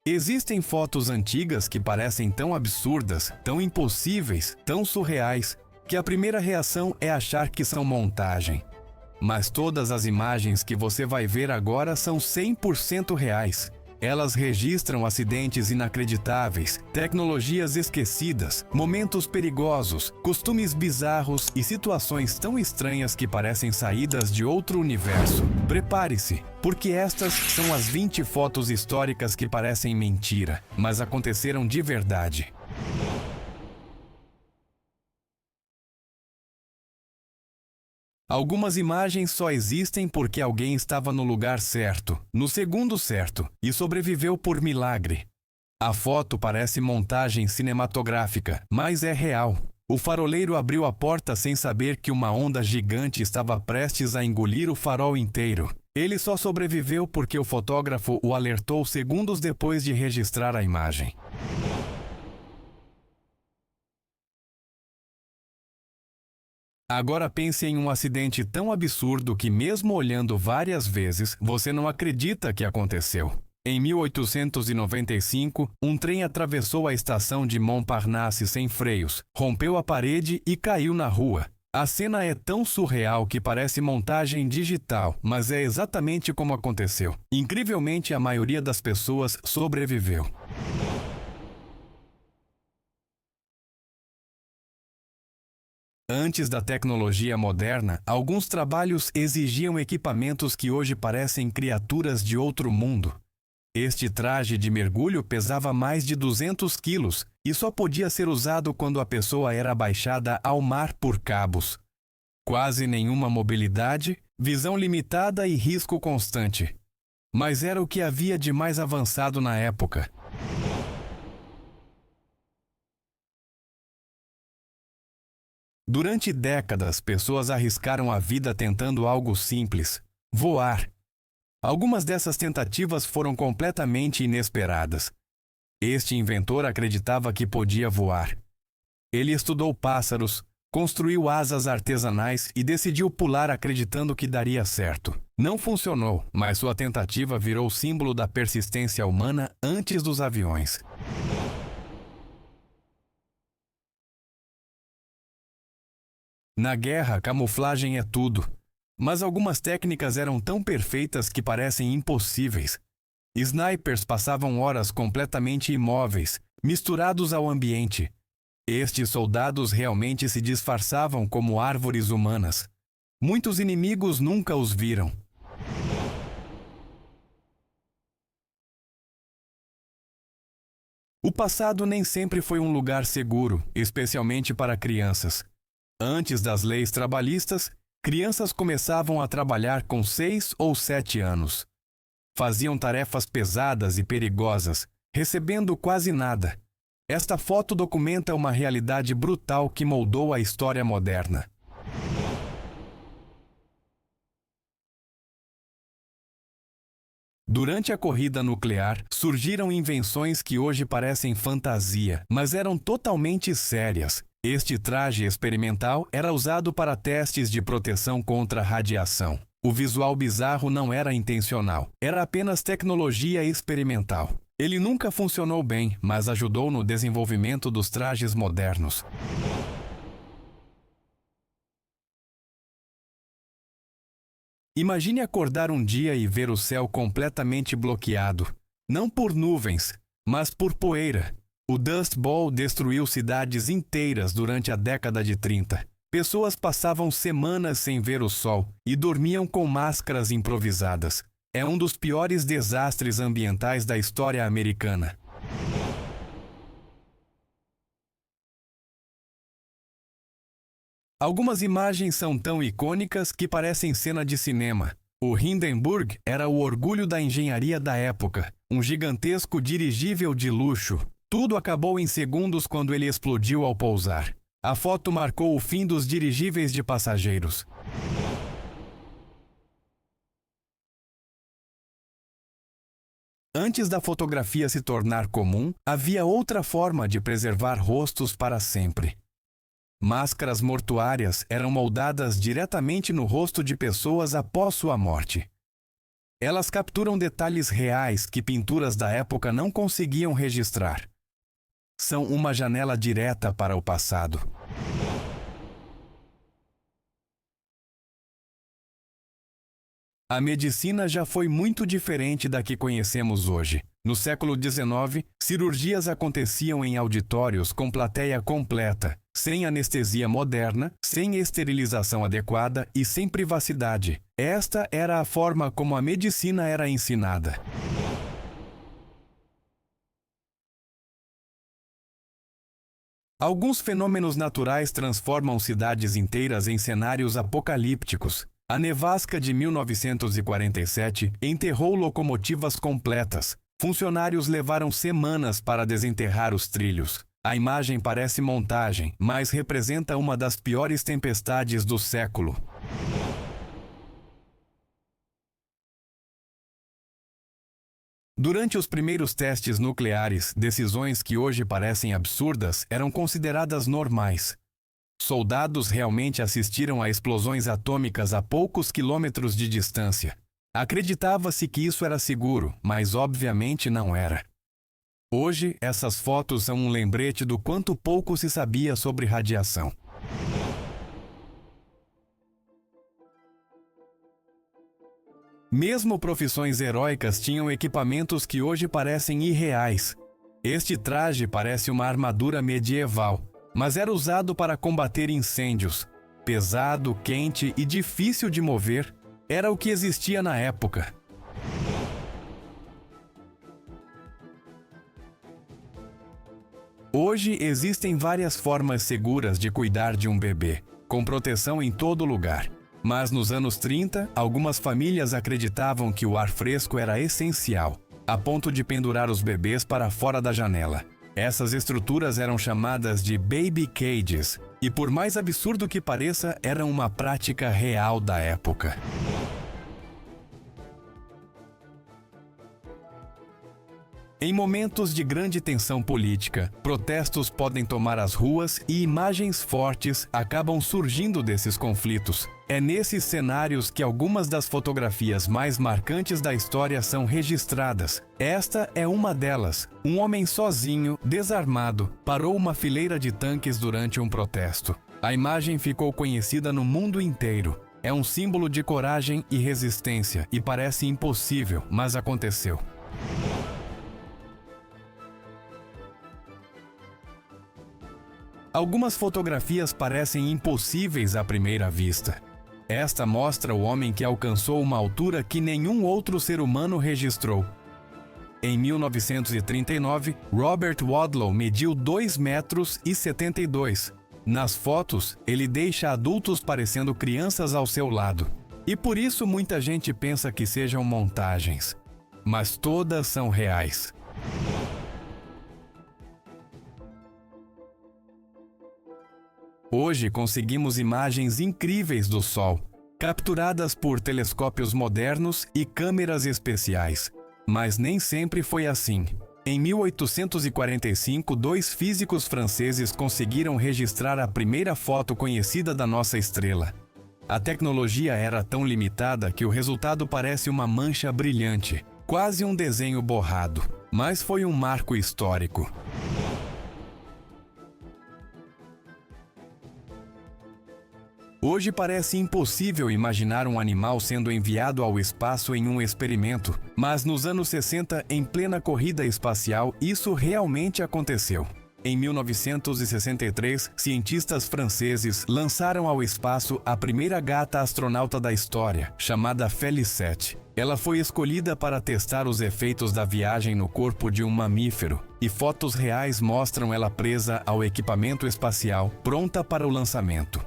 Existem fotos antigas que parecem tão absurdas, tão impossíveis, tão surreais, que a primeira reação é achar que são montagem. Mas todas as imagens que você vai ver agora são 100% reais. Elas registram acidentes inacreditáveis, tecnologias esquecidas, momentos perigosos, costumes bizarros e situações tão estranhas que parecem saídas de outro universo. Prepare-se, porque estas são as 20 fotos históricas que parecem mentira, mas aconteceram de verdade. Algumas imagens só existem porque alguém estava no lugar certo, no segundo certo, e sobreviveu por milagre. A foto parece montagem cinematográfica, mas é real. O faroleiro abriu a porta sem saber que uma onda gigante estava prestes a engolir o farol inteiro. Ele só sobreviveu porque o fotógrafo o alertou segundos depois de registrar a imagem. Agora pense em um acidente tão absurdo que, mesmo olhando várias vezes, você não acredita que aconteceu. Em 1895, um trem atravessou a estação de Montparnasse sem freios, rompeu a parede e caiu na rua. A cena é tão surreal que parece montagem digital, mas é exatamente como aconteceu. Incrivelmente, a maioria das pessoas sobreviveu. Antes da tecnologia moderna, alguns trabalhos exigiam equipamentos que hoje parecem criaturas de outro mundo. Este traje de mergulho pesava mais de 200 quilos e só podia ser usado quando a pessoa era abaixada ao mar por cabos. Quase nenhuma mobilidade, visão limitada e risco constante. Mas era o que havia de mais avançado na época. Durante décadas, pessoas arriscaram a vida tentando algo simples: voar. Algumas dessas tentativas foram completamente inesperadas. Este inventor acreditava que podia voar. Ele estudou pássaros, construiu asas artesanais e decidiu pular acreditando que daria certo. Não funcionou, mas sua tentativa virou símbolo da persistência humana antes dos aviões. Na guerra, camuflagem é tudo. Mas algumas técnicas eram tão perfeitas que parecem impossíveis. Snipers passavam horas completamente imóveis, misturados ao ambiente. Estes soldados realmente se disfarçavam como árvores humanas. Muitos inimigos nunca os viram. O passado nem sempre foi um lugar seguro, especialmente para crianças. Antes das leis trabalhistas, crianças começavam a trabalhar com 6 ou 7 anos. Faziam tarefas pesadas e perigosas, recebendo quase nada. Esta foto documenta uma realidade brutal que moldou a história moderna. Durante a corrida nuclear, surgiram invenções que hoje parecem fantasia, mas eram totalmente sérias. Este traje experimental era usado para testes de proteção contra radiação. O visual bizarro não era intencional, era apenas tecnologia experimental. Ele nunca funcionou bem, mas ajudou no desenvolvimento dos trajes modernos. Imagine acordar um dia e ver o céu completamente bloqueado, não por nuvens, mas por poeira. O Dust Bowl destruiu cidades inteiras durante a década de 30. Pessoas passavam semanas sem ver o sol e dormiam com máscaras improvisadas. É um dos piores desastres ambientais da história americana. Algumas imagens são tão icônicas que parecem cena de cinema. O Hindenburg era o orgulho da engenharia da época, um gigantesco dirigível de luxo. Tudo acabou em segundos quando ele explodiu ao pousar. A foto marcou o fim dos dirigíveis de passageiros. Antes da fotografia se tornar comum, havia outra forma de preservar rostos para sempre. Máscaras mortuárias eram moldadas diretamente no rosto de pessoas após sua morte. Elas capturam detalhes reais que pinturas da época não conseguiam registrar. São uma janela direta para o passado. A medicina já foi muito diferente da que conhecemos hoje. No século XIX, cirurgias aconteciam em auditórios com plateia completa, sem anestesia moderna, sem esterilização adequada e sem privacidade. Esta era a forma como a medicina era ensinada. Alguns fenômenos naturais transformam cidades inteiras em cenários apocalípticos. A nevasca de 1947 enterrou locomotivas completas. Funcionários levaram semanas para desenterrar os trilhos. A imagem parece montagem, mas representa uma das piores tempestades do século. Durante os primeiros testes nucleares, decisões que hoje parecem absurdas eram consideradas normais. Soldados realmente assistiram a explosões atômicas a poucos quilômetros de distância. Acreditava-se que isso era seguro, mas obviamente não era. Hoje, essas fotos são um lembrete do quanto pouco se sabia sobre radiação. Mesmo profissões heróicas tinham equipamentos que hoje parecem irreais. Este traje parece uma armadura medieval, mas era usado para combater incêndios. Pesado, quente e difícil de mover, era o que existia na época. Hoje existem várias formas seguras de cuidar de um bebê, com proteção em todo lugar. Mas nos anos 30, algumas famílias acreditavam que o ar fresco era essencial, a ponto de pendurar os bebês para fora da janela. Essas estruturas eram chamadas de baby cages, e por mais absurdo que pareça, eram uma prática real da época. Em momentos de grande tensão política, protestos podem tomar as ruas e imagens fortes acabam surgindo desses conflitos. É nesses cenários que algumas das fotografias mais marcantes da história são registradas. Esta é uma delas. Um homem sozinho, desarmado, parou uma fileira de tanques durante um protesto. A imagem ficou conhecida no mundo inteiro. É um símbolo de coragem e resistência e parece impossível, mas aconteceu. Algumas fotografias parecem impossíveis à primeira vista. Esta mostra o homem que alcançou uma altura que nenhum outro ser humano registrou. Em 1939, Robert Wadlow mediu 2,72 metros. Nas fotos, ele deixa adultos parecendo crianças ao seu lado. E por isso muita gente pensa que sejam montagens. Mas todas são reais. Hoje conseguimos imagens incríveis do Sol, capturadas por telescópios modernos e câmeras especiais. Mas nem sempre foi assim. Em 1845, dois físicos franceses conseguiram registrar a primeira foto conhecida da nossa estrela. A tecnologia era tão limitada que o resultado parece uma mancha brilhante, quase um desenho borrado, mas foi um marco histórico. Hoje parece impossível imaginar um animal sendo enviado ao espaço em um experimento, mas nos anos 60, em plena corrida espacial, isso realmente aconteceu. Em 1963, cientistas franceses lançaram ao espaço a primeira gata astronauta da história, chamada Félicette. Ela foi escolhida para testar os efeitos da viagem no corpo de um mamífero, e fotos reais mostram ela presa ao equipamento espacial, pronta para o lançamento.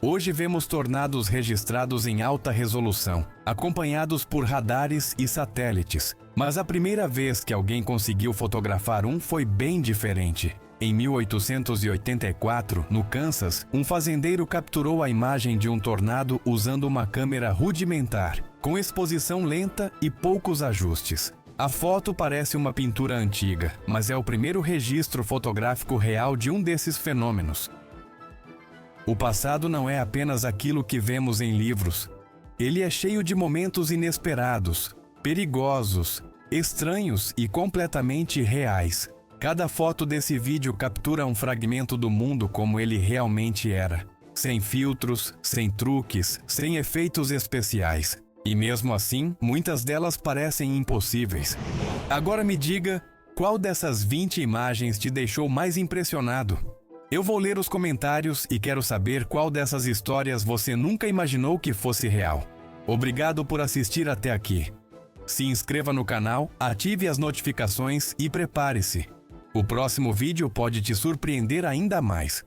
Hoje vemos tornados registrados em alta resolução, acompanhados por radares e satélites. Mas a primeira vez que alguém conseguiu fotografar um foi bem diferente. Em 1884, no Kansas, um fazendeiro capturou a imagem de um tornado usando uma câmera rudimentar, com exposição lenta e poucos ajustes. A foto parece uma pintura antiga, mas é o primeiro registro fotográfico real de um desses fenômenos. O passado não é apenas aquilo que vemos em livros. Ele é cheio de momentos inesperados, perigosos, estranhos e completamente reais. Cada foto desse vídeo captura um fragmento do mundo como ele realmente era. Sem filtros, sem truques, sem efeitos especiais. E mesmo assim, muitas delas parecem impossíveis. Agora me diga, qual dessas 20 imagens te deixou mais impressionado? Eu vou ler os comentários e quero saber qual dessas histórias você nunca imaginou que fosse real. Obrigado por assistir até aqui. Se inscreva no canal, ative as notificações e prepare-se. O próximo vídeo pode te surpreender ainda mais.